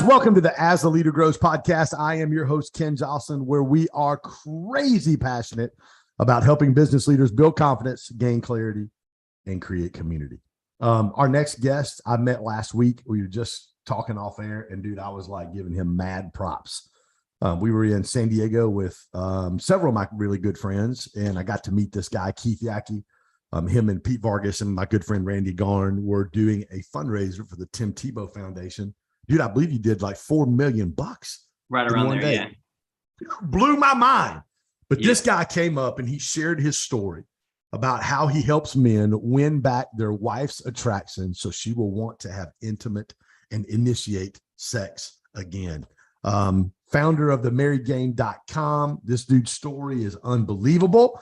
Welcome to the As the Leader Grows podcast. I am your host, Ken Joslin, where we are crazy passionate about helping business leaders build confidence, gain clarity, and create community. Our next guest I met last week. We were just talking off air, and dude, I was like giving him mad props. We were in San Diego with several of my really good friends, and I got to meet this guy, Keith Yackey. Him and Pete Vargas and my good friend Randy Garn were doing a fundraiser for the Tim Tebow Foundation. Dude, I believe you did like $4 million right around there. Day. Yeah, blew my mind. But This guy came up and he shared his story about how he helps men win back their wife's attraction so she will want to have intimate and initiate sex again. Founder of the marriedgame.com. This dude's story is unbelievable.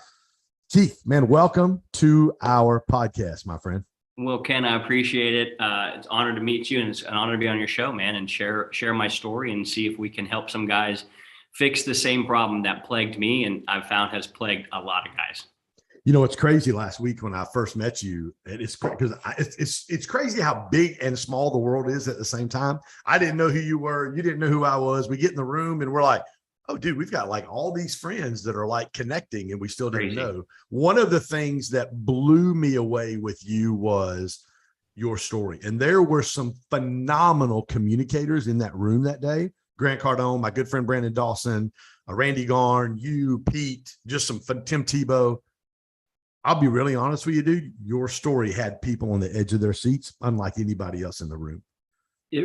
Keith, man, welcome to our podcast, my friend. Well, Ken, I appreciate it. It's an honor to meet you, and it's an honor to be on your show, man, and share my story and see if we can help some guys fix the same problem that plagued me and I've found has plagued a lot of guys. You know, it's crazy. Last week when I first met you, it's crazy how big and small the world is at the same time. I didn't know who you were. You didn't know who I was. We get in the room and we're like, oh, dude, we've got like all these friends that are like connecting and we still didn't know. One of the things that blew me away with you was your story. And there were some phenomenal communicators in that room that day. Grant Cardone, my good friend Brandon Dawson, Randy Garn, you, Pete, just some fun, Tim Tebow. I'll be really honest with you, dude. Your story had people on the edge of their seats, unlike anybody else in the room. The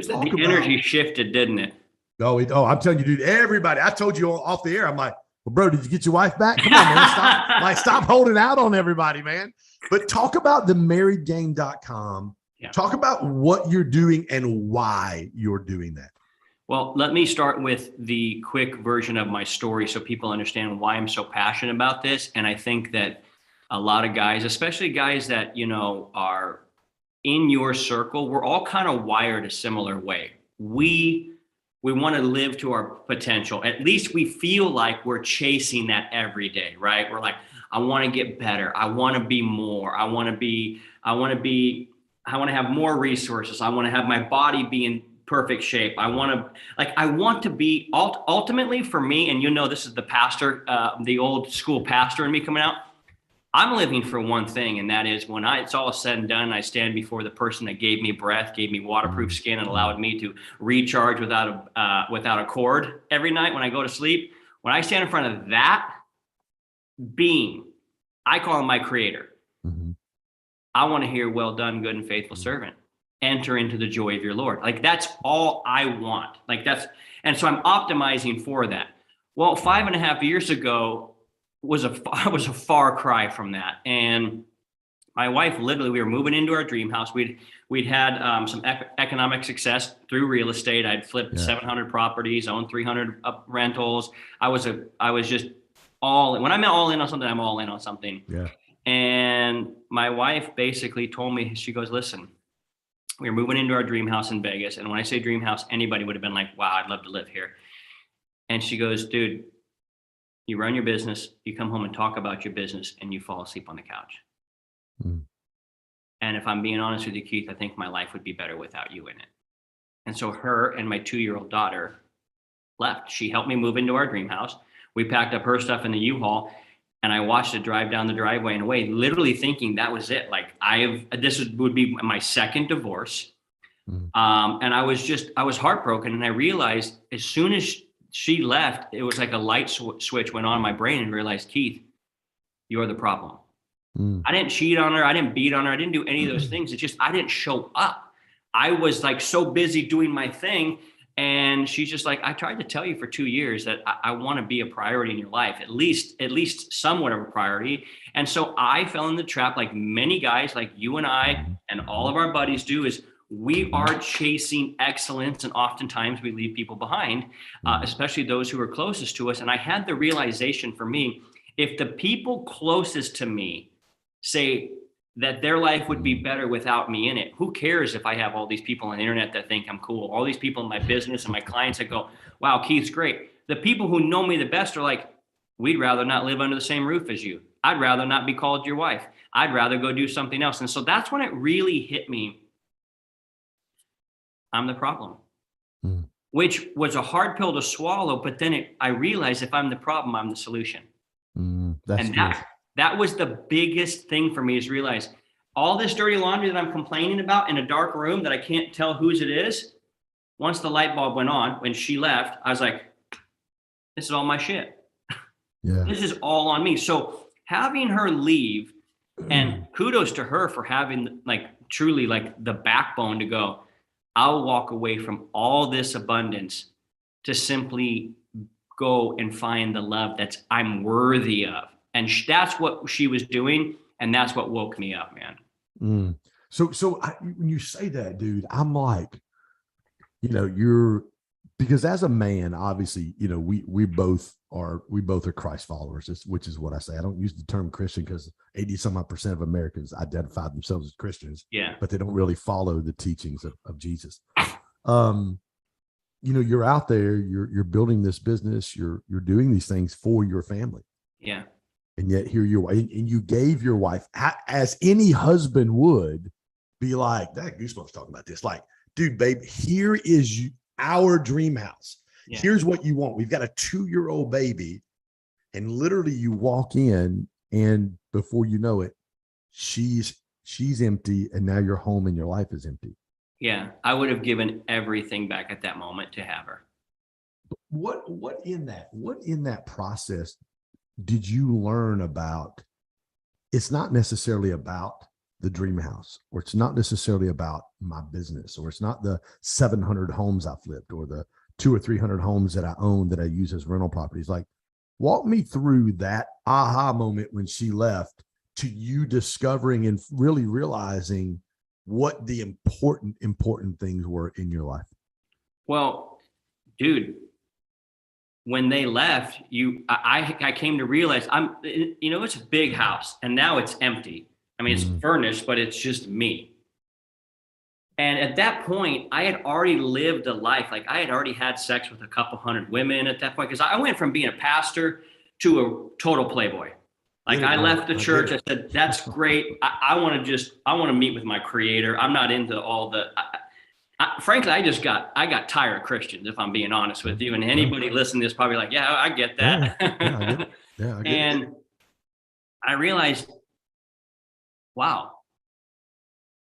energy shifted, didn't it? Oh, I'm telling you, dude, everybody, I told you off the air, I'm like, well, bro, did you get your wife back? Come on, man. Stop holding out on everybody, man. But talk about the marriedgame.com. Yeah. Talk about what you're doing and why you're doing that. Well, let me start with the quick version of my story so people understand why I'm so passionate about this. And I think that a lot of guys, especially guys that, you know, are in your circle, we're all kind of wired a similar way. We want to live to our potential. At least we feel like we're chasing that every day, right? We're like, I want to get better. I want to be more. I want to have more resources. I want to have my body be in perfect shape. I want to be ultimately for me. And you know, this is the pastor, the old school pastor in me coming out. I'm living for one thing, and that is when it's all said and done, I stand before the person that gave me breath, gave me waterproof skin, and allowed me to recharge without a cord every night when I go to sleep. When I stand in front of that being, I call him my creator. Mm-hmm. I want to hear, well done, good and faithful servant. Enter into the joy of your Lord. Like, that's all I want. And so I'm optimizing for that. Well, 5.5 years ago, was a far cry from that. And my wife, literally, we were moving into our dream house. We'd had some economic success through real estate. I'd flipped 700 properties, owned 300 rentals. I was just all in. When I'm all in on something, I'm all in on something. Yeah. And my wife basically told me, she goes, listen, we were moving into our dream house in Vegas. And when I say dream house, anybody would have been like, wow, I'd love to live here. And she goes, dude, you run your business, you come home and talk about your business, and you fall asleep on the couch. Mm. And if I'm being honest with you, Keith, I think my life would be better without you in it. And so her and my 2-year-old daughter left. She helped me move into our dream house. We packed up her stuff in the U-Haul, and I watched it drive down the driveway and away, literally thinking that was it. Like, this would be my second divorce. Mm. And I was heartbroken. And I realized as soon as she left, it was like a light switch went on in my brain and realized, Keith, you're the problem. Mm. I didn't cheat on her. I didn't beat on her. I didn't do any of those things. It's just, I didn't show up. I was like so busy doing my thing. And she's just like, I tried to tell you for 2 years that I want to be a priority in your life, at least somewhat of a priority. And so I fell in the trap, like many guys like you and I and all of our buddies do, is we are chasing excellence, and oftentimes we leave people behind, especially those who are closest to us. And I had the realization for me, if the people closest to me say that their life would be better without me in it, who cares if I have all these people on the internet that think I'm cool, all these people in my business and my clients that go, wow, Keith's great. The people who know me the best are like, we'd rather not live under the same roof as you. I'd rather not be called your wife. I'd rather go do something else. And so that's when it really hit me. I'm the problem. which was a hard pill to swallow. But then I realized if I'm the problem, I'm the solution. That's And good. that was the biggest thing for me, is realize all this dirty laundry that I'm complaining about in a dark room that I can't tell whose it is. Once the light bulb went on, when she left, I was like, this is all my shit. Yeah. This is all on me. So having her leave, and kudos to her for having like truly like the backbone to go, I'll walk away from all this abundance to simply go and find the love that's I'm worthy of. And that's what she was doing. And that's what woke me up, man. So when you say that, dude, I'm like, because as a man, obviously, we both are Christ followers, which is what I say. I don't use the term Christian because 80% of Americans identify themselves as Christians, but they don't really follow the teachings of Jesus. You're out there, you're building this business, you're doing these things for your family. Yeah. And yet here you are, and you gave your wife, as any husband would, be like, that Goosebumps talking about this, like, dude, babe, here is our dream house. Yeah. Here's what you want. We've got a 2-year-old baby. And literally you walk in, and before you know it, she's empty. And now your home and your life is empty. Yeah. I would have given everything back at that moment to have her. What in that process did you learn about? It's not necessarily about the dream house, or it's not necessarily about my business, or it's not the 700 homes I flipped, or the 200 or 300 homes that I own that I use as rental properties. Like, walk me through that aha moment when she left, to you discovering and really realizing what the important things were in your life. Well, dude, when they left, I came to realize it's a big house, and now it's empty. I mean, it's furnished, but it's just me. And at that point, I had already lived a life. Like, I had already had sex with a couple hundred women at that point, because I went from being a pastor to a total playboy. Like, I left the church. I said, that's great. I want to meet with my creator. I'm not into all the, frankly, I got tired of Christians, if I'm being honest with you. And anybody listening to this probably like, yeah, I get that. I get it. Yeah, I get and it. I realized, wow,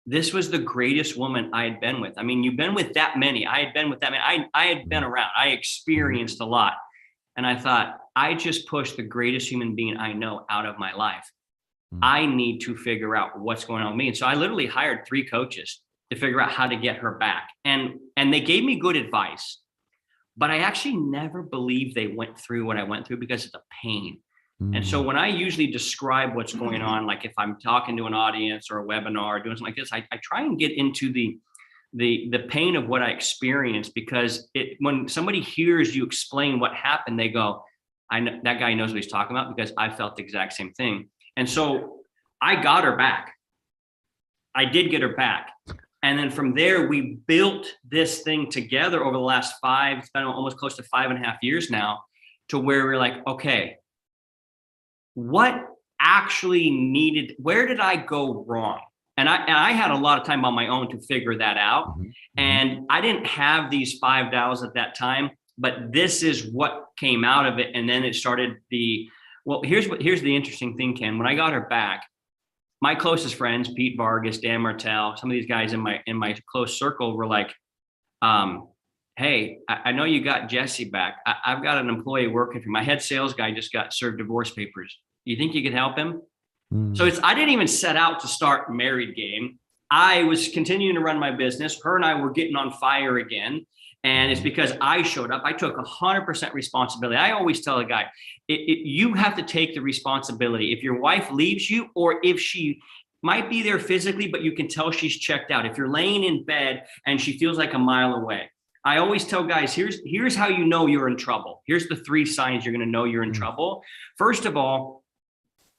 this was the greatest woman I had been with. I mean, you've been with that many. I had been with that many. I had been around. I experienced a lot. And I thought, I just pushed the greatest human being I know out of my life. I need to figure out what's going on with me. And so I literally hired 3 coaches to figure out how to get her back. And they gave me good advice, but I actually never believed they went through what I went through because of the pain. And so when I usually describe what's going on, like if I'm talking to an audience or a webinar or doing something like this, I try and get into the pain of what I experienced, because when somebody hears you explain what happened, they go, I know that guy knows what he's talking about, because I felt the exact same thing. And so I got her back. I did get her back. And then from there, we built this thing together over the last it's been almost close to 5.5 years now, to where we're like, okay, what actually needed, where did I go wrong? And I had a lot of time on my own to figure that out. And I didn't have these 5 dials at that time, but this is what came out of it. And then it started here's the interesting thing, Ken. When I got her back, my closest friends, Pete Vargas, Dan Martell, some of these guys in my close circle were like, hey, I know you got Jesse back. I've got an employee working for me. My head sales guy just got served divorce papers. You think you could help him? So I didn't even set out to start married game. I was continuing to run my business. Her and I were getting on fire again. And it's because I showed up. I took 100% responsibility. I always tell a guy, you have to take the responsibility. If your wife leaves you, or if she might be there physically, but you can tell she's checked out. If you're laying in bed and she feels like a mile away, I always tell guys, here's how you know you're in trouble. Here's the 3 signs you're going to know you're in trouble. First of all,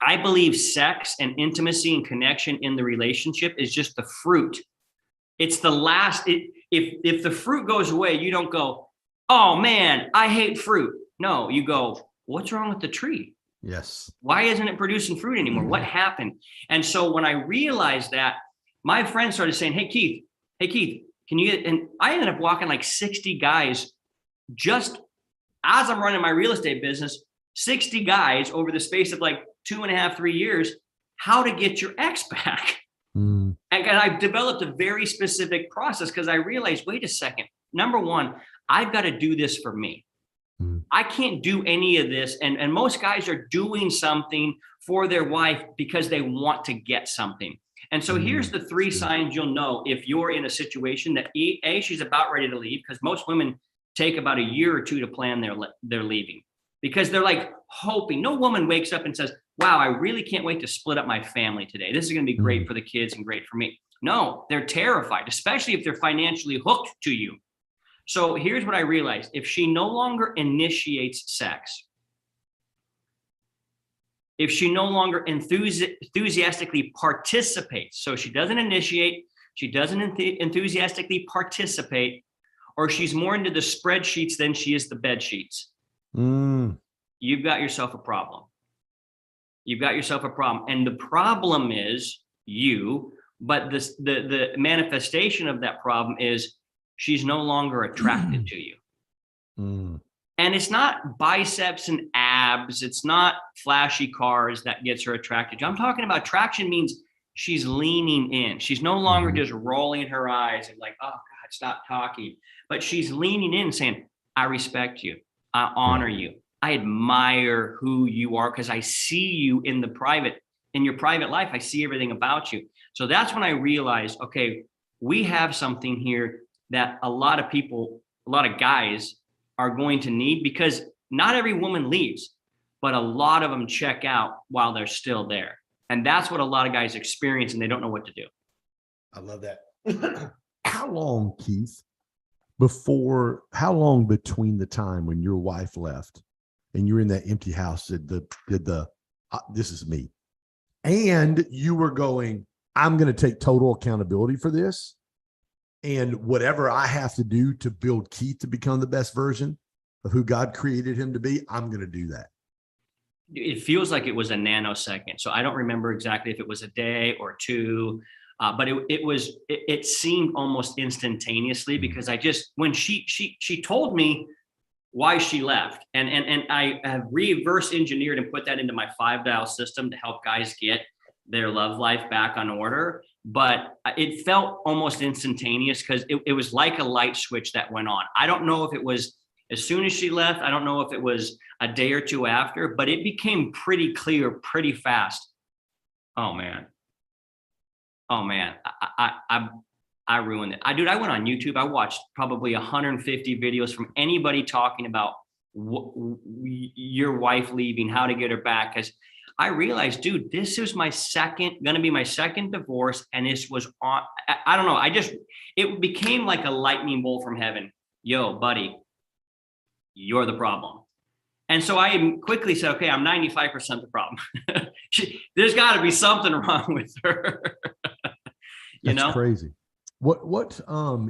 I believe sex and intimacy and connection in the relationship is just the fruit. It's the last. If the fruit goes away, you don't go, oh man, I hate fruit. No, you go, what's wrong with the tree? Yes. Why isn't it producing fruit anymore? What happened? And so when I realized that, my friends started saying, hey Keith, can you get, and I ended up walking like 60 guys just as I'm running my real estate business, 60 guys over the space of like 2.5, 3 years, how to get your ex back. And I've developed a very specific process because I realized, wait a second, number one, I've got to do this for me. I can't do any of this. And most guys are doing something for their wife because they want to get something. And so here's the 3 signs you'll know if you're in a situation that A, she's about ready to leave, because most women take about a year or 2 to plan their leaving, because they're like hoping. No woman wakes up and says, wow, I really can't wait to split up my family today. This is going to be great for the kids and great for me. No, they're terrified, especially if they're financially hooked to you. So here's what I realized. If she no longer initiates sex, if she no longer enthusiastically participates, so she doesn't initiate, she doesn't enthusiastically participate, or she's more into the spreadsheets than she is the bed sheets, you've got yourself a problem. You've got yourself a problem. And the problem is you, but the manifestation of that problem is she's no longer attracted to you. And it's not biceps and abs. It's not flashy cars that gets her attracted to you. I'm talking about attraction means she's leaning in. She's no longer just rolling her eyes and like, oh God, stop talking. But she's leaning in saying, I respect you. I honor you. I admire who you are because I see you in your private life. I see everything about you. So that's when I realized, okay, we have something here that a lot of people, a lot of guys are going to need, because not every woman leaves, but a lot of them check out while they're still there. And that's what a lot of guys experience, and they don't know what to do. I love that. How long, Keith, how long between the time when your wife left and you're in that empty house did this is me, and you were going, I'm going to take total accountability for this, and whatever I have to do to build Keith to become the best version of who God created him to be, I'm going to do that? It feels like it was a nanosecond. So I don't remember exactly if it was a day or 2, but it seemed almost instantaneously, because when she told me why she left, and I have reverse engineered and put that into my 5-dial system to help guys get their love life back on order. But it felt almost instantaneous, because it was like a light switch that went on. I don't know if it was as soon as she left. I don't know if it was a day or 2 after, but it became pretty clear pretty fast. Oh man. I ruined it. I went on YouTube. I watched probably 150 videos from anybody talking about your wife leaving, how to get her back. Because I realized, dude, this is going to be my second divorce. And this was on, I don't know. It became like a lightning bolt from heaven. Yo, buddy, you're the problem. And so I quickly said, okay, I'm 95% the problem. There's got to be something wrong with her. That's crazy. What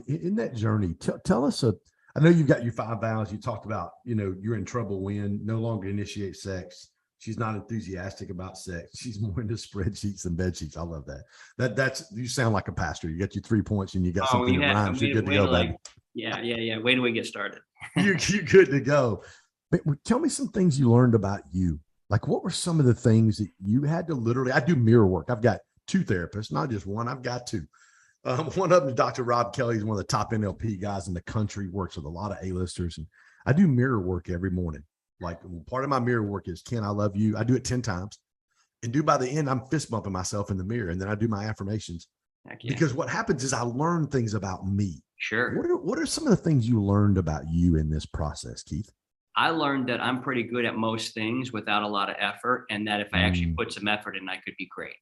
in that journey, tell us I know you've got your 5 vows. You talked about, you're in trouble when no longer initiate sex. She's not enthusiastic about sex. She's more into spreadsheets than bed sheets. I love that. That's you sound like a pastor. You got your 3 points and you got something that rhymes. You're good to go, baby. Yeah. Wait till we get started. You're good to go. But tell me some things you learned about you. Like, what were some of the things that you had to I do mirror work. I've got 2 therapists, not just one. I've got 2. One of them is Dr. Rob Kelly. He's one of the top NLP guys in the country, works with a lot of A-listers. And I do mirror work every morning. Like, part of my mirror work is, Ken, I love you. I do it 10 times. And by the end, I'm fist bumping myself in the mirror. And then I do my affirmations. Because what happens is I learn things about me. Sure. What are some of the things you learned about you in this process, Keith? I learned that I'm pretty good at most things without a lot of effort. And that if I actually put some effort in, I could be great.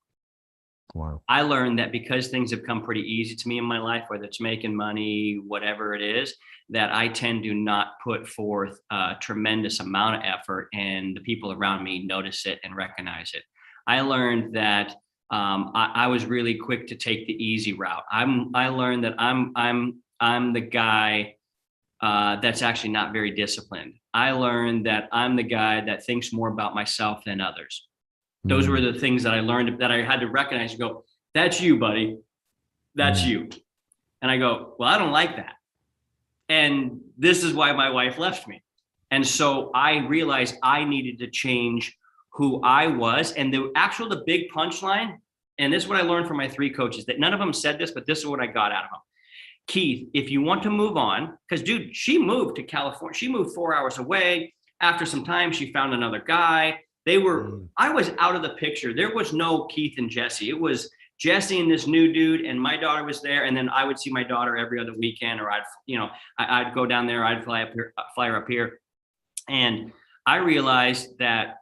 Wow. I learned that because things have come pretty easy to me in my life, whether it's making money, whatever it is, that I tend to not put forth a tremendous amount of effort, and the people around me notice it and recognize it. I learned that I was really quick to take the easy route. I learned that I'm the guy that's actually not very disciplined. I learned that I'm the guy that thinks more about myself than others. Those were the things that I learned, that I had to recognize and go, that's you, buddy. That's you. And I go, well, I don't like that. And this is why my wife left me. And so I realized I needed to change who I was. And the big punchline, and this is what I learned from my 3 coaches, that none of them said this, but this is what I got out of them. Keith, if you want to move on, because dude, she moved to California. She moved 4 hours away. After some time, she found another guy. I was out of the picture. There was no Keith and Jesse. It was Jesse and this new dude, and my daughter was there. And then I would see my daughter every other weekend, or I'd go down there. I'd fly her up here. And I realized that,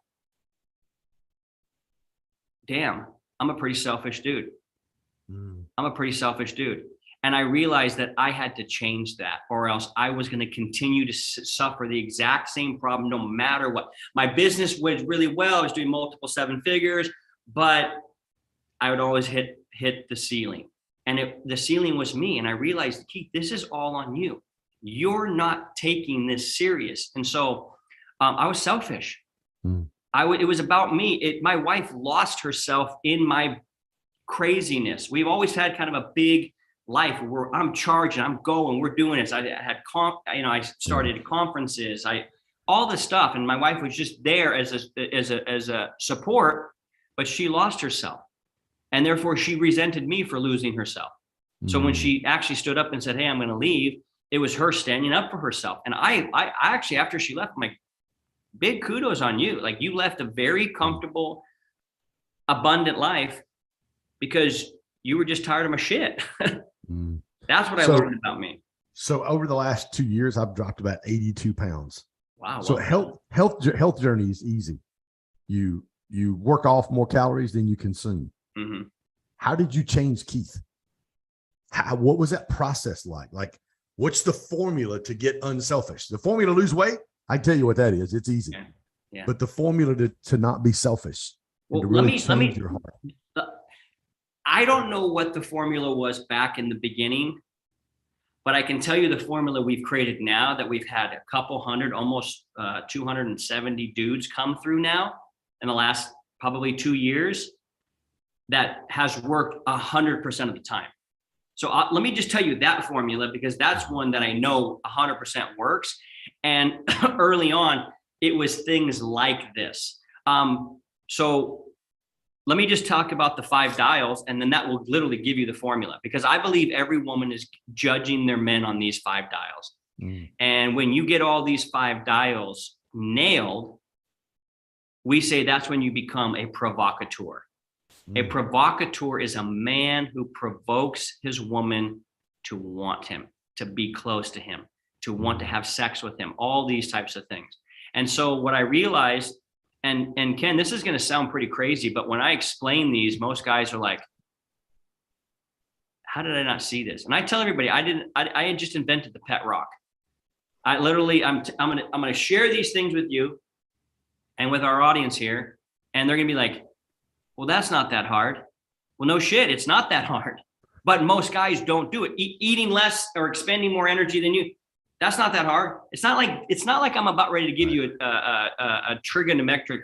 damn, I'm a pretty selfish dude. I'm a pretty selfish dude. And I realized that I had to change that, or else I was going to continue to suffer the exact same problem no matter what. My business was really well. I was doing multiple 7 figures, but I would always hit the ceiling. And the ceiling was me. And I realized, Keith, this is all on you. You're not taking this serious. And so I was selfish. It was about me. My wife lost herself in my craziness. We've always had kind of a big life where I'm charging, I'm going, we're doing this. I had I started conferences, all this stuff, and my wife was just there as a support, but she lost herself, and therefore she resented me for losing herself. So when she actually stood up and said, "Hey, I'm going to leave," it was her standing up for herself. And I actually, after she left, I'm like, big kudos on you. Like, you left a very comfortable, abundant life because you were just tired of my shit. That's what I learned about me. So over the last 2 years, I've dropped about 82 pounds. Wow. So health journey is easy. You work off more calories than you consume. How did you change, Keith? What was that process like? Like, what's the formula to get unselfish? The formula to lose weight, I can tell you what that is. It's easy. Yeah. But the formula to not be selfish. Well, to really change your heart. I don't know what the formula was back in the beginning, but I can tell you the formula we've created now, that we've had a couple hundred, almost 270 dudes come through now in the last probably 2 years, that has worked 100% of the time. So let me just tell you that formula, because that's one that I know 100% works. And early on, it was things like this. So let me just talk about the 5 dials, and then that will literally give you the formula, because I believe every woman is judging their men on these 5 dials. And when you get all these 5 dials nailed, we say that's when you become a provocateur. A provocateur is a man who provokes his woman to want him, to be close to him, to want to have sex with him, all these types of things. And so what I realized, and Ken, this is going to sound pretty crazy, but when I explain these, most guys are like, how did I not see this? And I tell everybody, I had just invented the pet rock. I'm going to share these things with you and with our audience here. And they're going to be like, well, that's not that hard. Well, no shit, it's not that hard. But most guys don't do it. Eating less or expending more energy than you, that's not that hard. It's not like I'm about ready to give you a trigonometric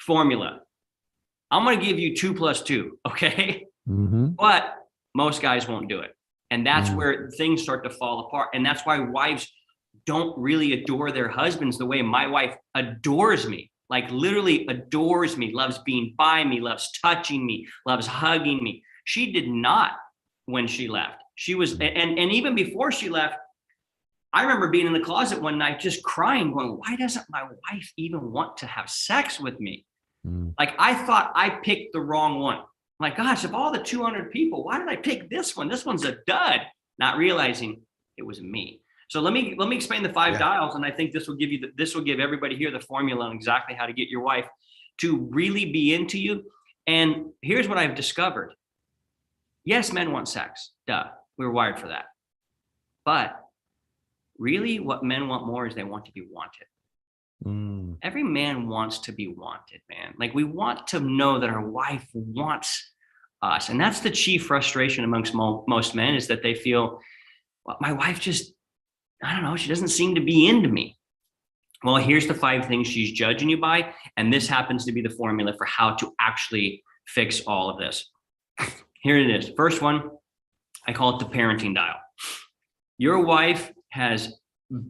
formula. I'm going to give you 2 + 2, okay? But most guys won't do it. And that's where things start to fall apart. And that's why wives don't really adore their husbands the way my wife adores me. Like, literally adores me, loves being by me, loves touching me, loves hugging me. She did not when she left. She was, and even before she left, I remember being in the closet one night just crying, going, why doesn't my wife even want to have sex with me? Like, I thought I picked the wrong one. My gosh, of all the 200 people, why did I pick this one? This one's a dud. Not realizing it was me. So let me explain the 5 dials, and I think this will give everybody here the formula on exactly how to get your wife to really be into you. And here's what I've discovered. Yes, men want sex. Duh. We were wired for that. But really what men want more is they want to be wanted. Every man wants to be wanted, man. Like, we want to know that our wife wants us. And that's the chief frustration amongst most men, is that they feel, well, my wife just, I don't know, she doesn't seem to be into me. Well, here's the 5 things she's judging you by. And this happens to be the formula for how to actually fix all of this. Here it is. First one, I call it the parenting dial. Your wife has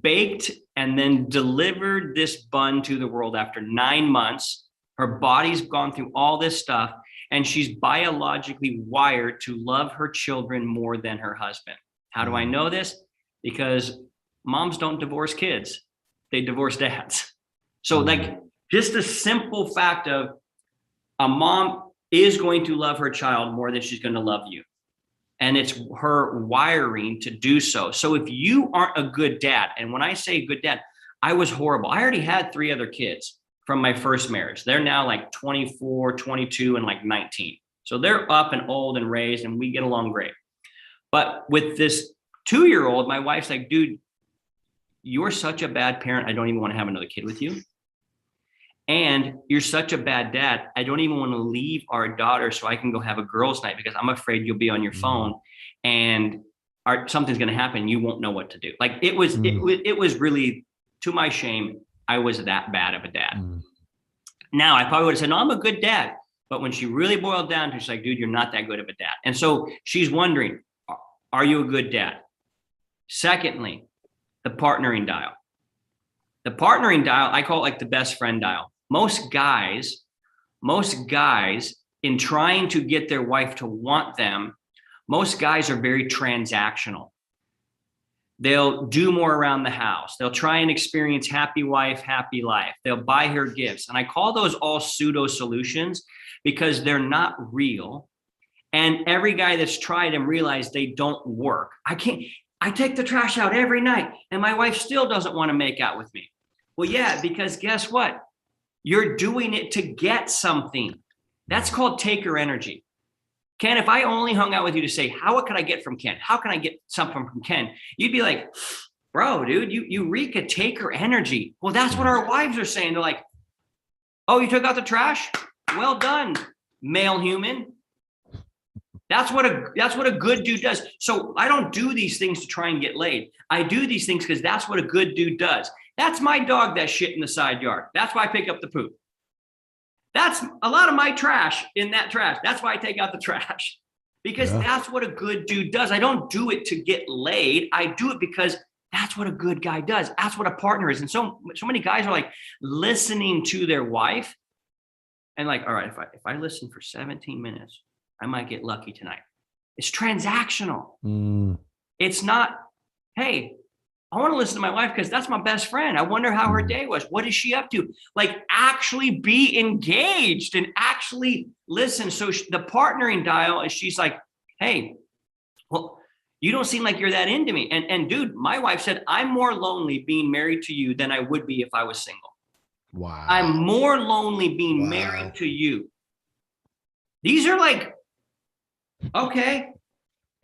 baked and then delivered this bun to the world after 9 months. Her body's gone through all this stuff, and she's biologically wired to love her children more than her husband. How do I know this? Because moms don't divorce kids, they divorce dads. So like just the simple fact of a mom is going to love her child more than she's going to love you. And it's her wiring to do so. So if you aren't a good dad, and when I say good dad, I was horrible. I already had 3 other kids from my first marriage. They're now like 24, 22, and like 19. So they're up and old and raised, and we get along great. But with this 2-year-old, my wife's like, dude, you're such a bad parent. I don't even want to have another kid with you. And you're such a bad dad. I don't even want to leave our daughter so I can go have a girls' night because I'm afraid you'll be on your phone and something's going to happen. You won't know what to do. Like it was really, to my shame, I was that bad of a dad. Now I probably would have said, no, I'm a good dad. But when she really boiled down to, she's like, dude, you're not that good of a dad. And so she's wondering, are you a good dad? Secondly, the partnering dial. The partnering dial, I call it like the best friend dial. Most guys in trying to get their wife to want them, most guys are very transactional. They'll do more around the house. They'll try and experience happy wife, happy life. They'll buy her gifts. And I call those all pseudo solutions because they're not real. And every guy that's tried them realized they don't work. I take the trash out every night and my wife still doesn't want to make out with me. Well, yeah, because guess what? You're doing it to get something. That's called taker energy. Ken, if I only hung out with you to say, what can I get from Ken? How can I get something from Ken? You'd be like, bro, dude, you reek a taker energy. Well, that's what our wives are saying. They're like, oh, you took out the trash? Well done, male human. That's what a good dude does. So I don't do these things to try and get laid. I do these things because that's what a good dude does. That's my dog that shit in the side yard. That's why I pick up the poop. That's a lot of my trash in that trash. That's why I take out the trash. Because that's what a good dude does. I don't do it to get laid. I do it because that's what a good guy does. That's what a partner is. And so many guys are like listening to their wife and like, all right, if I listen for 17 minutes, I might get lucky tonight. It's transactional. It's not, hey, I want to listen to my wife because that's my best friend. I wonder how her day was. What is she up to? Like actually be engaged and actually listen. So the partnering dial is she's like, hey, well, you don't seem like you're that into me. And dude, my wife said, I'm more lonely being married to you than I would be if I was single. Wow. I'm more lonely being married to you. These are like, okay,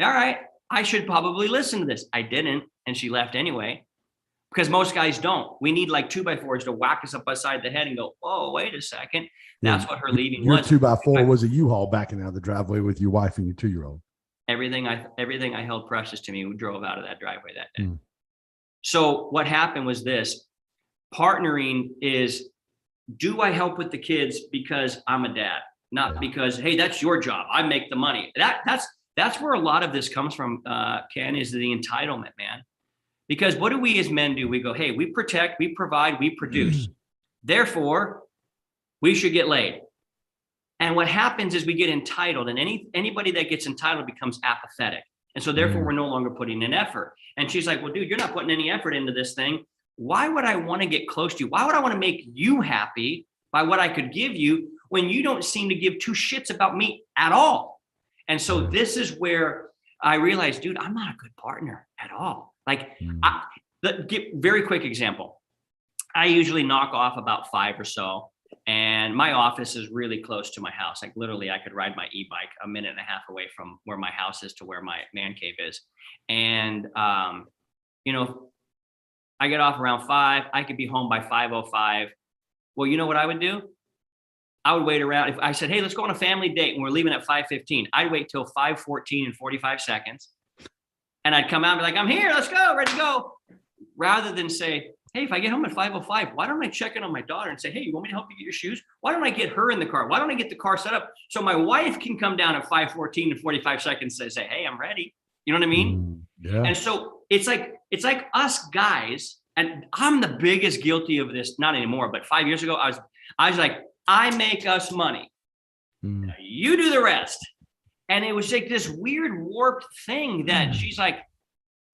all right, I should probably listen to this. I didn't, and she left anyway, because most guys don't. We need like 2x4s to whack us up beside the head and go, oh, wait a second. That's what her leaving was. Your 2x4 was a U-Haul backing out of the driveway with your wife and your 2-year-old. Everything I held precious to me drove out of that driveway that day. So what happened was this. Partnering is, do I help with the kids because I'm a dad? Not because, hey, that's your job. I make the money. That's where a lot of this comes from, Ken, is the entitlement, man. Because what do we as men do? We go, hey, we protect, we provide, we produce. Therefore, we should get laid. And what happens is we get entitled, and anybody that gets entitled becomes apathetic. And so therefore, we're no longer putting in effort. And she's like, well, dude, you're not putting any effort into this thing. Why would I want to get close to you? Why would I want to make you happy by what I could give you when you don't seem to give 2 shits about me at all? And so this is where I realized, dude, I'm not a good partner at all. Like, very quick example. I usually knock off about 5 or so, and my office is really close to my house. Like literally, I could ride my e-bike a minute and a half away from where my house is to where my man cave is. And I get off around 5. I could be home by 5:05. Well, you know what I would do? I would wait around. If I said, hey, let's go on a family date and we're leaving at 5:15, I'd wait till 5:14 and 45 seconds. And I'd come out and be like, I'm here, let's go, ready to go. Rather than say, hey, if I get home at 5:05, why don't I check in on my daughter and say, hey, you want me to help you get your shoes? Why don't I get her in the car? Why don't I get the car set up so my wife can come down at 5:14 and 45 seconds and say, hey, I'm ready. You know what I mean? Yeah. And so it's like us guys, and I'm the biggest guilty of this, not anymore, but 5 years ago, I was like, I make us money. You do the rest. And it was like this weird warped thing that she's like,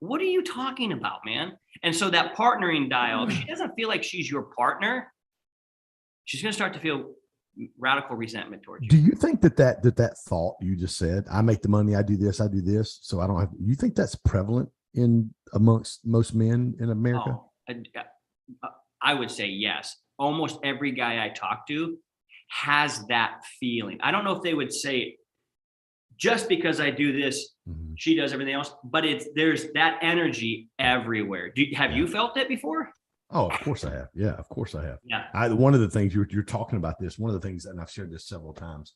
what are you talking about, man? And so that partnering dial, if she doesn't feel like she's your partner, she's going to start to feel radical resentment towards you. Do you think that thought you just said, I make the money, I do this, so I don't have, you think that's prevalent amongst most men in America? I would say yes. Almost every guy I talk to has that feeling. I don't know if they would say, just because I do this, she does everything else, but there's that energy everywhere. Have you felt it before? Oh, of course I have. Yeah, of course I have. Yeah. One of the things you're talking about this, one of the things, and I've shared this several times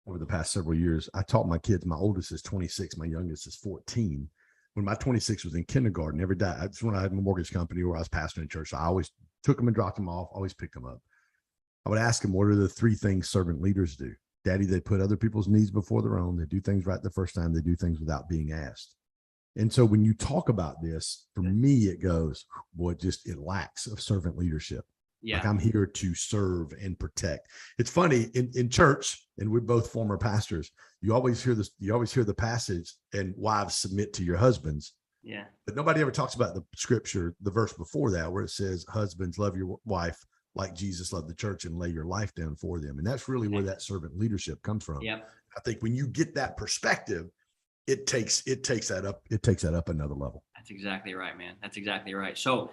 over the past several years, I taught my kids, my oldest is 26, my youngest is 14. When my 26 was in kindergarten, every day, that's when I had my mortgage company where I was pastoring in church. So I always took them and dropped them off, always picked them up. I would ask them, what are the 3 things servant leaders do? Daddy, they put other people's needs before their own. They do things right the first time. They do things without being asked. And so when you talk about this, for me, it goes, boy, it lacks of servant leadership. Yeah. Like, I'm here to serve and protect. It's funny in church, and we're both former pastors. You always hear this. You always hear the passage, and wives submit to your husbands. Yeah. But nobody ever talks about the scripture, the verse before that, where it says, husbands, love your wife like Jesus loved the church and lay your life down for them. And that's really where that servant leadership comes from. Yeah. I think when you get that perspective, it takes that up another level. That's exactly right, man. That's exactly right. So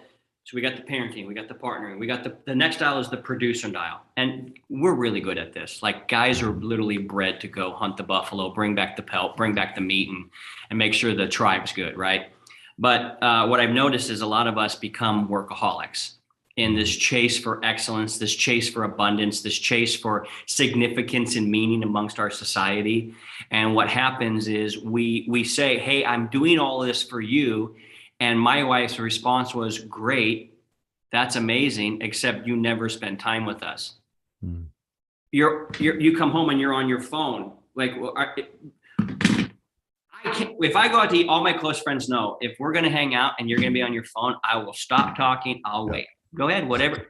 we got the parenting, we got the partnering, we got the next dial is the producer dial. And we're really good at this. Like, guys are literally bred to go hunt the buffalo, bring back the pelt, bring back the meat, and make sure the tribe's good, right? But what I've noticed is a lot of us become workaholics in this chase for excellence, this chase for abundance, this chase for significance and meaning amongst our society. And what happens is we say, hey, I'm doing all this for you. And my wife's response was, great, that's amazing, except you never spend time with us. You come home and you're on your phone. Like, if I go out to eat, all my close friends know, if we're going to hang out and you're going to be on your phone, I will stop talking. I'll wait. Go ahead, whatever.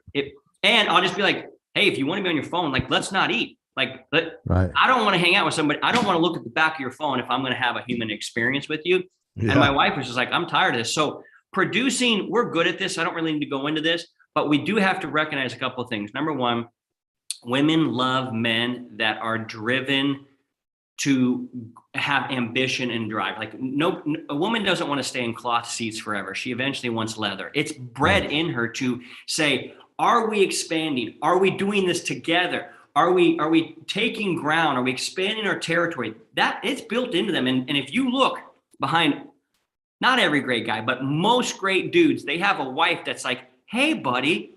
And I'll just be like, hey, if you want to be on your phone, like, let's not eat. Like, right. I don't want to hang out with somebody. I don't want to look at the back of your phone if I'm going to have a human experience with you. Yeah. And my wife was just like, I'm tired of this. So producing, we're good at this. I don't really need to go into this, but we do have to recognize a couple of things. Number one, women love men that are driven to have ambition and drive. Like, a woman doesn't want to stay in cloth seats forever. She eventually wants leather. It's bred in her to say, are we expanding? Are we doing this together? Are we taking ground? Are we expanding our territory? That it's built into them. And if you look behind, not every great guy, but most great dudes, they have a wife that's like, hey, buddy,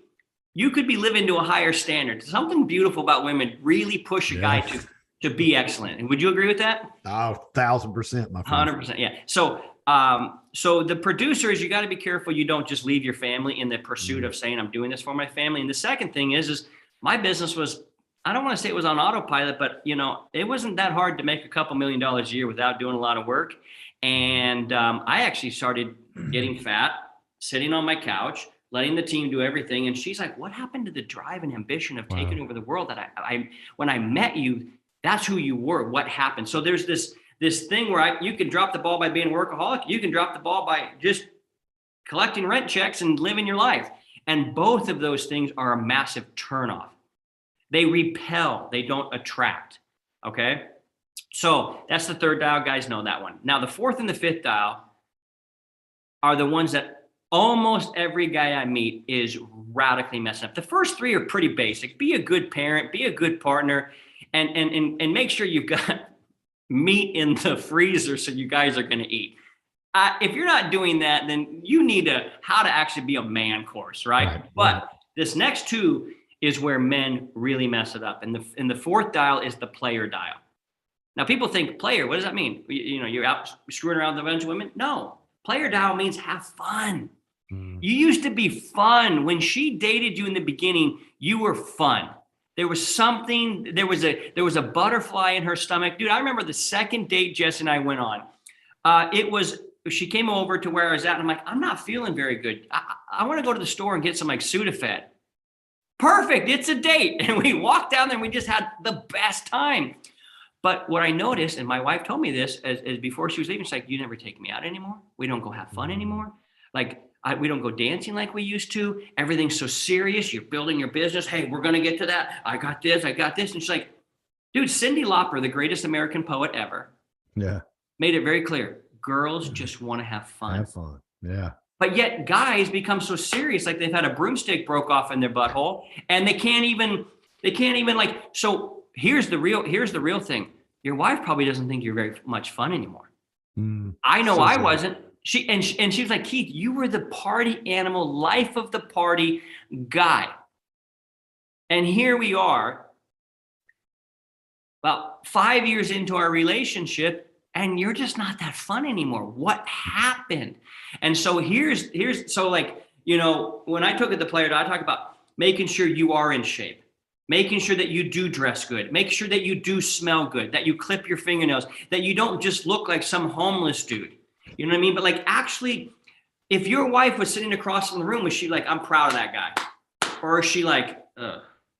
you could be living to a higher standard. Something beautiful about women really push a guy to be excellent. And would you agree with that? Oh, 1,000%, my friend. 100%. Yeah. So the producers, you got to be careful. You don't just leave your family in the pursuit of saying, I'm doing this for my family. And the second thing is my business was, I don't want to say it was on autopilot, but it wasn't that hard to make a couple $1 million a year without doing a lot of work. And I actually started getting fat, sitting on my couch, letting the team do everything. And she's like, what happened to the drive and ambition of taking over the world that when I met you, that's who you were. What happened? So there's this thing where you can drop the ball by being a workaholic. You can drop the ball by just collecting rent checks and living your life. And both of those things are a massive turnoff. They repel, they don't attract. Okay. So that's the third dial. Guys know that one. Now the fourth and the fifth dial are the ones that almost every guy I meet is radically messing up. The first three are pretty basic. Be a good parent, be a good partner, and make sure you've got meat in the freezer so you guys are going to eat. If you're not doing that, then you need how to actually be a man course, right? But this next two is where men really mess it up. And the fourth dial is the player dial. Now people think player, what does that mean? You're out screwing around with a bunch of women? No, player dial means have fun. You used to be fun. When she dated you in the beginning, you were fun. There was something, there was a butterfly in her stomach. Dude, I remember the second date Jess and I went on. It was she came over to where I was at, and I'm like, I'm not feeling very good. I want to go to the store and get some like Sudafed. Perfect. It's a date. And we walked down there and we just had the best time. But what I noticed, and my wife told me this as before she was leaving, she's like, you never take me out anymore. We don't go have fun anymore. Like, we don't go dancing like we used to. Everything's so serious. You're building your business. Hey, we're going to get to that. I got this. And she's like, dude, Cyndi Lauper, the greatest American poet ever, made it very clear. Girls just want to have fun. Have fun. Yeah. But yet guys become so serious, like they've had a broomstick broke off in their butthole, and they can't even like, so here's the real thing. Your wife probably doesn't think you're very much fun anymore. I know I wasn't. She was like, Keith, you were the party animal, life of the party guy. And here we are, about 5 years into our relationship, and you're just not that fun anymore. What happened? And so so like, you know, when I took it to player, I talk about making sure you are in shape, making sure that you do dress good, make sure that you do smell good, that you clip your fingernails, that you don't just look like some homeless dude. You know what I mean? But like, actually, if your wife was sitting across from the room, was she like, I'm proud of that guy? Or is she like,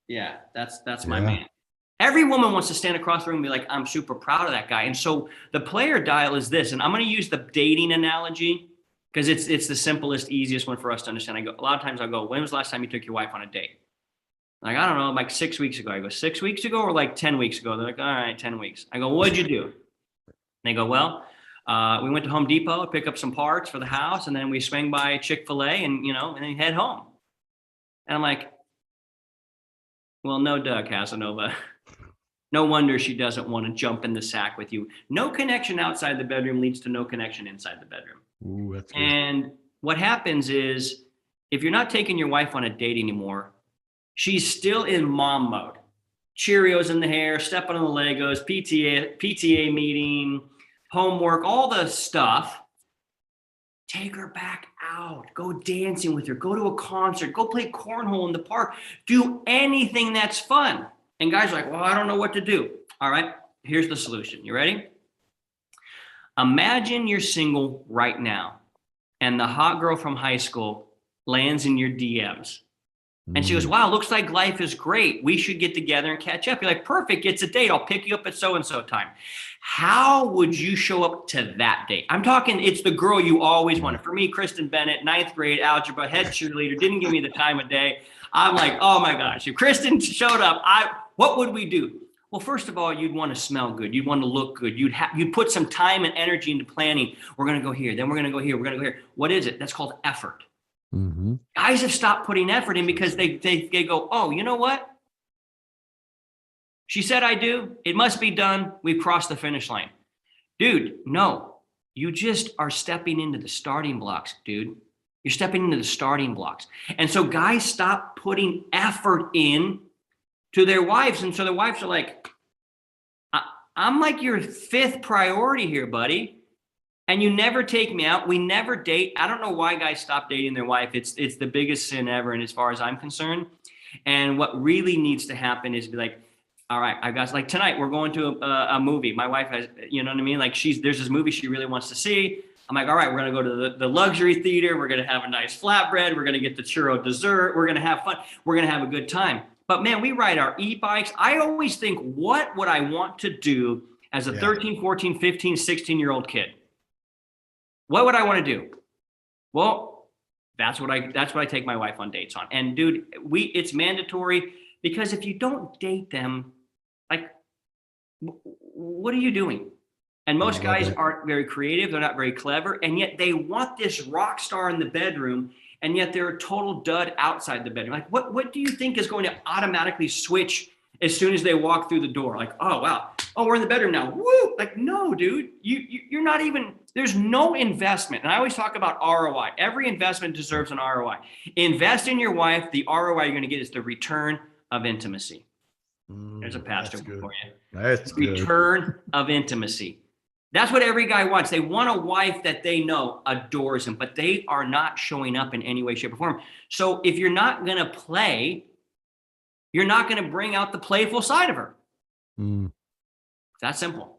yeah, that's my man? Every woman wants to stand across the room and be like, I'm super proud of that guy. And so the player dial is this, and I'm going to use the dating analogy because it's the simplest, easiest one for us to understand. A lot of times I'll go, when was the last time you took your wife on a date? Like, I don't know, like 6 weeks ago. I go, 6 weeks ago or like 10 weeks ago? They're like, all right, 10 weeks. I go, what'd you do? And they go, well, we went to Home Depot, pick up some parts for the house, and then we swing by Chick-fil-A and then head home. And I'm like, well, no duh, Casanova. No wonder she doesn't want to jump in the sack with you. No connection outside the bedroom leads to no connection inside the bedroom. Ooh, that's good. And what happens is, if you're not taking your wife on a date anymore, she's still in mom mode. Cheerios in the hair, stepping on the Legos, PTA meeting, homework, all the stuff. Take her back out. Go dancing with her. Go to a concert. Go play cornhole in the park. Do anything that's fun. And guys are like, well, I don't know what to do. All right, here's the solution. You ready? Imagine you're single right now, and the hot girl from high school lands in your DMs. And she goes, wow, looks like life is great. We should get together and catch up. You're like, perfect, it's a date. I'll pick you up at so-and-so time. How would you show up to that date? I'm talking, it's the girl you always wanted. For me, Kristen Bennett, 9th grade algebra, head cheerleader, didn't give me the time of day. I'm like, oh my gosh, if Kristen showed up, what would we do? Well, first of all, you'd want to smell good. You'd want to look good. You'd put some time and energy into planning. We're going to go here. Then we're going to go here. We're going to go here. What is it? That's called effort. Mm-hmm. Guys have stopped putting effort in because they go, oh, you know what? She said I do. It must be done. We've crossed the finish line. Dude, no. You just are stepping into the starting blocks, dude. You're stepping into the starting blocks. And so guys stop putting effort in to their wives. And so their wives are like, I'm like your 5th priority here, buddy. And you never take me out. We never date. I don't know why guys stop dating their wife. It's the biggest sin ever. And as far as I'm concerned, and what really needs to happen is be like, all right, I got like tonight we're going to a movie. My wife has, you know what I mean? Like there's this movie she really wants to see. I'm like, all right, we're going to go to the luxury theater. We're going to have a nice flatbread. We're going to get the churro dessert. We're going to have fun. We're going to have a good time. But man, we ride our e-bikes. I always think, what would I want to do as a 13, 14, 15, 16-year-old kid? What would I want to do? Well, that's what I take my wife on dates on. And dude, it's mandatory, because if you don't date them, like, what are you doing? And most guys aren't very creative. They're not very clever. And yet they want this rock star in the bedroom. And yet they're a total dud outside the bedroom. Like, what do you think is going to automatically switch as soon as they walk through the door? Like, oh, wow. Oh, we're in the bedroom now. Woo! Like, no, dude, you're not even, there's no investment. And I always talk about ROI. Every investment deserves an ROI. Invest in your wife. The ROI you're going to get is the return of intimacy. There's a pastor for you. That's good. Return of intimacy. That's what every guy wants. They want a wife that they know adores him, but they are not showing up in any way, shape, or form. So if you're not going to play, you're not going to bring out the playful side of her. It's that simple.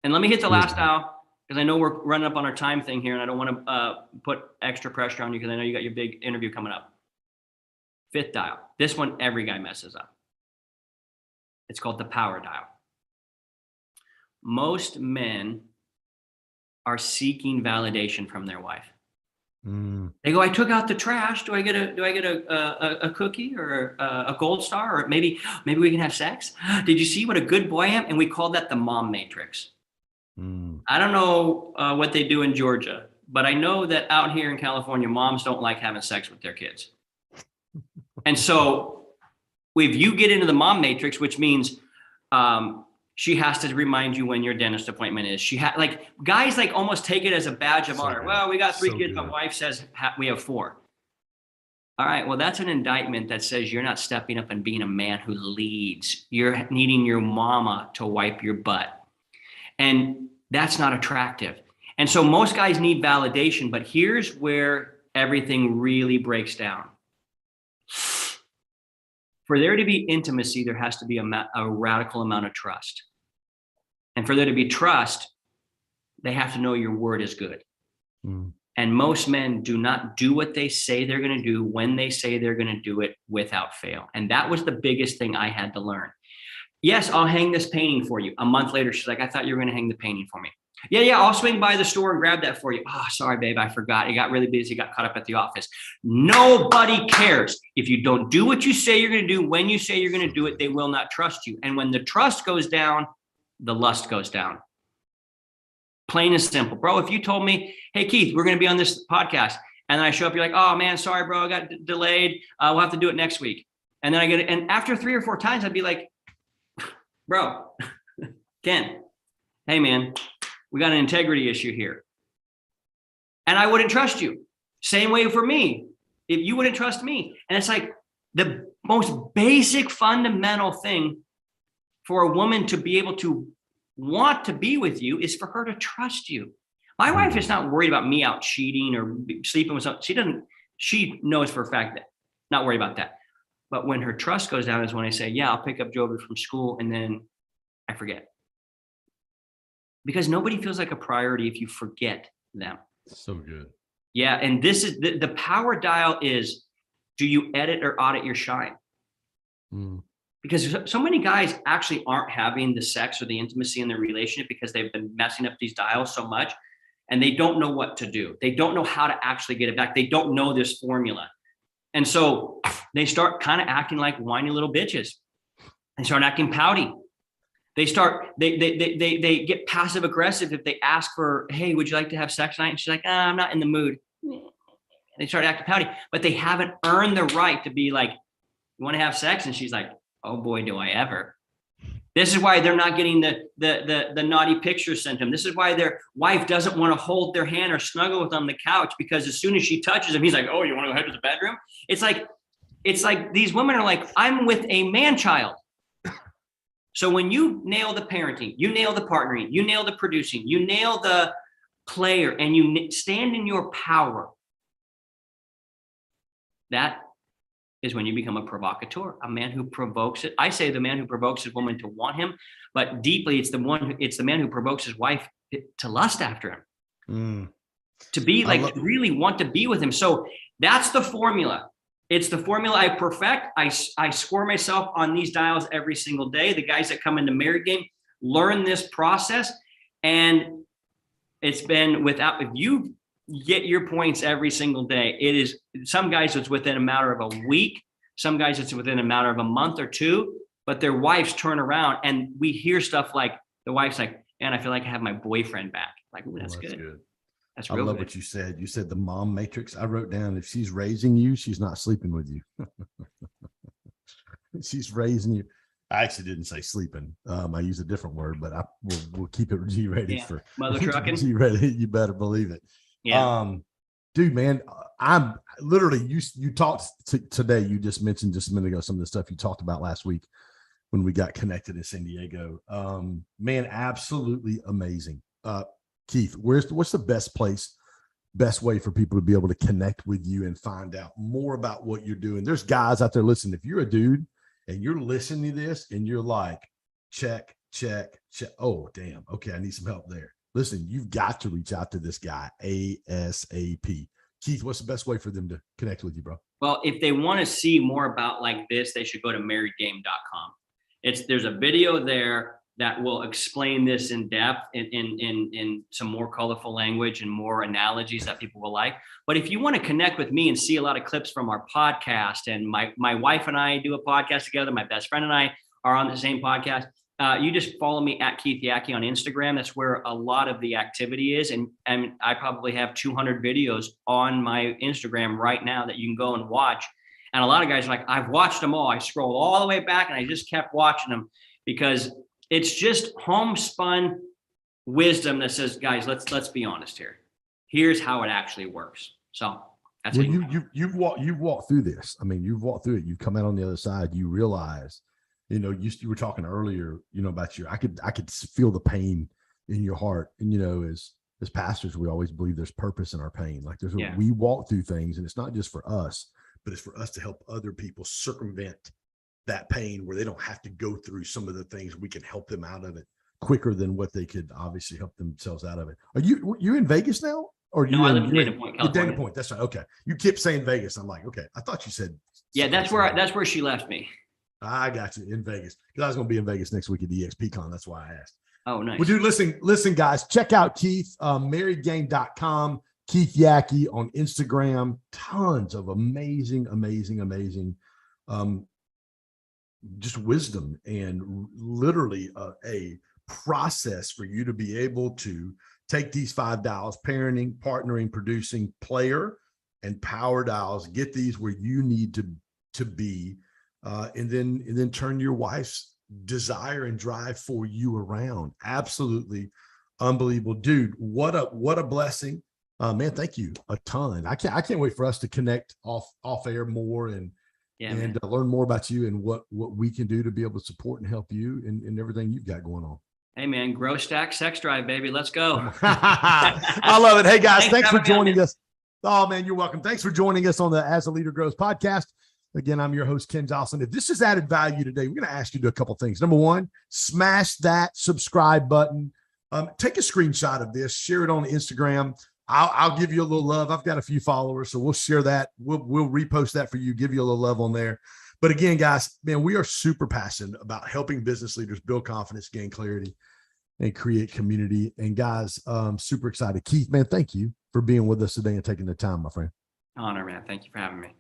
And let me hit the last dial. because I know we're running up on our time thing here, and I don't want to put extra pressure on you because I know you got your big interview coming up. Fifth dial. This one, every guy messes up. It's called the power dial. Most men are seeking validation from their wife. They go, I took out the trash. Do I get a cookie or a gold star, or maybe we can have sex? Did you see what a good boy I am? And we call that the mom matrix. I don't know what they do in Georgia, but I know that out here in California, moms don't like having sex with their kids. And so if you get into the mom matrix, which means she has to remind you when your dentist appointment is. Like guys like almost take it as a badge of honor. Well, we got 3 kids. My wife says we have 4. All right. Well, that's an indictment that says you're not stepping up and being a man who leads. You're needing your mama to wipe your butt. And that's not attractive. And so most guys need validation, but here's where everything really breaks down. For there to be intimacy, there has to be a radical amount of trust. And for there to be trust, they have to know your word is good. And most men do not do what they say they're going to do when they say they're going to do it without fail. And that was the biggest thing I had to learn. Yes, I'll hang this painting for you. A month later, she's like, I thought you were going to hang the painting for me. Yeah, I'll swing by the store and grab that for you. Oh, sorry, babe, I forgot. It got really busy, got caught up at the office. Nobody cares. If you don't do what you say you're going to do, when you say you're going to do it, they will not trust you. And when the trust goes down, the lust goes down. Plain and simple. Bro, if you told me, hey, Keith, we're going to be on this podcast, and then I show up, you're like, oh, man, sorry, bro, I got delayed. We'll have to do it next week. And then and after 3 or 4 times, I'd be like, bro, Ken, hey, man, we got an integrity issue here. And I wouldn't trust you. Same way for me. If you wouldn't trust me. And it's like the most basic fundamental thing for a woman to be able to want to be with you is for her to trust you. My wife is not worried about me out cheating or sleeping with someone. She knows for a fact that, not worried about that. But when her trust goes down is when I say, yeah, I'll pick up Jovi from school, and then I forget. Because nobody feels like a priority if you forget them. So good. Yeah. And this is the power dial is, do you edit or audit your shine? Because so many guys actually aren't having the sex or the intimacy in their relationship because they've been messing up these dials so much, and they don't know what to do. They don't know how to actually get it back. They don't know this formula. And so they start kind of acting like whiny little bitches. They start acting pouty. They get passive aggressive if they ask for, hey, would you like to have sex tonight? And she's like, I'm not in the mood. They start acting pouty, but they haven't earned the right to be like, you want to have sex? And she's like, oh boy, do I ever. This is why they're not getting the naughty pictures sent them. This is why their wife doesn't want to hold their hand or snuggle with them on the couch, because as soon as she touches him, he's like, oh, you want to go head to the bedroom? It's like these women are like, I'm with a man-child. So when you nail the parenting, you nail the partnering, you nail the producing, you nail the player, and you stand in your power, that is when you become a provocateur, a man who provokes it. I say the man who provokes his woman to want him, but deeply it's the man who provokes his wife to lust after him, to be like, to really want to be with him. So that's the formula. It's the formula I perfect. I score myself on these dials every single day. The guys that come into married game learn this process, and it's been if you get your points every single day, it is, some guys it's within a matter of a week, some guys it's within a matter of a month or 2, but their wives turn around, and we hear stuff like the wife's like, man, I feel like I have my boyfriend back. Like, ooh, that's good. That's real. I love what you said. You said the mom matrix. I wrote down, if she's raising you, she's not sleeping with you. She's raising you. I actually didn't say sleeping. I use a different word, but we'll keep it G-rated for mother trucking. G-rated. You better believe it. Yeah. Dude, man, I'm literally, you talked today. You just mentioned just a minute ago some of the stuff you talked about last week when we got connected in San Diego. Man, absolutely amazing. Keith, what's the best way for people to be able to connect with you and find out more about what you're doing? There's guys out there listening. If you're a dude and you're listening to this and you're like, check. Oh, damn. Okay. I need some help there. listen, you've got to reach out to this guy ASAP. Keith, what's the best way for them to connect with you, bro? Well, if they want to see more about like this, they should go to marriedgame.com. There's a video there that will explain this in depth in some more colorful language and more analogies that people will like. But if you want to connect with me and see a lot of clips from our podcast, and my wife and I do a podcast together, my best friend and I are on the same podcast. You just follow me at Keith Yackey on Instagram. That's where a lot of the activity is. And I probably have 200 videos on my Instagram right now that you can go and watch. And a lot of guys are like, I've watched them all. I scrolled all the way back and I just kept watching them because it's just homespun wisdom that says, guys, let's be honest here. Here's how it actually works. So that's well, you've walked through this. I mean, you've walked through it. You've come out on the other side. You realize, you were talking earlier, about I could feel the pain in your heart. And, as pastors, we always believe there's purpose in our pain. Like we walk through things, and it's not just for us, but it's for us to help other people circumvent that pain where they don't have to go through some of the things. We can help them out of it quicker than what they could obviously help themselves out of it. Are you in Vegas now? Or no, I live in Dana Point, California. Dana Point. That's right. Okay. You kept saying Vegas. I'm like, okay. I thought you said. Yeah, that's where she left me. I got you in Vegas because I was going to be in Vegas next week at EXPCon. That's why I asked. Oh, nice. Well, dude, listen, guys, check out Keith, marriedgame.com, Keith Yackey on Instagram. Tons of amazing, just wisdom and literally a process for you to be able to take these 5 dials: parenting, partnering, producing, player, and power dials. Get these where you need to be. And then turn your wife's desire and drive for you around. Absolutely unbelievable, dude. What a blessing, man. Thank you a ton. I can't wait for us to connect off air more and learn more about you and what we can do to be able to support and help you in everything you've got going on. Hey man, grow, stack, sex drive, baby. Let's go. I love it. Hey guys, thanks for joining us. Oh man, you're welcome. Thanks for joining us on the As a Leader Grows podcast. Again, I'm your host, Ken Joslin. If this has added value today, we're going to ask you to do a couple things. Number one, smash that subscribe button. Take a screenshot of this, share it on Instagram. I'll give you a little love. I've got a few followers, so we'll share that. We'll repost that for you, give you a little love on there. But again, guys, man, we are super passionate about helping business leaders build confidence, gain clarity, and create community. And guys, super excited. Keith, man, thank you for being with us today and taking the time, my friend. Honor, man. Thank you for having me.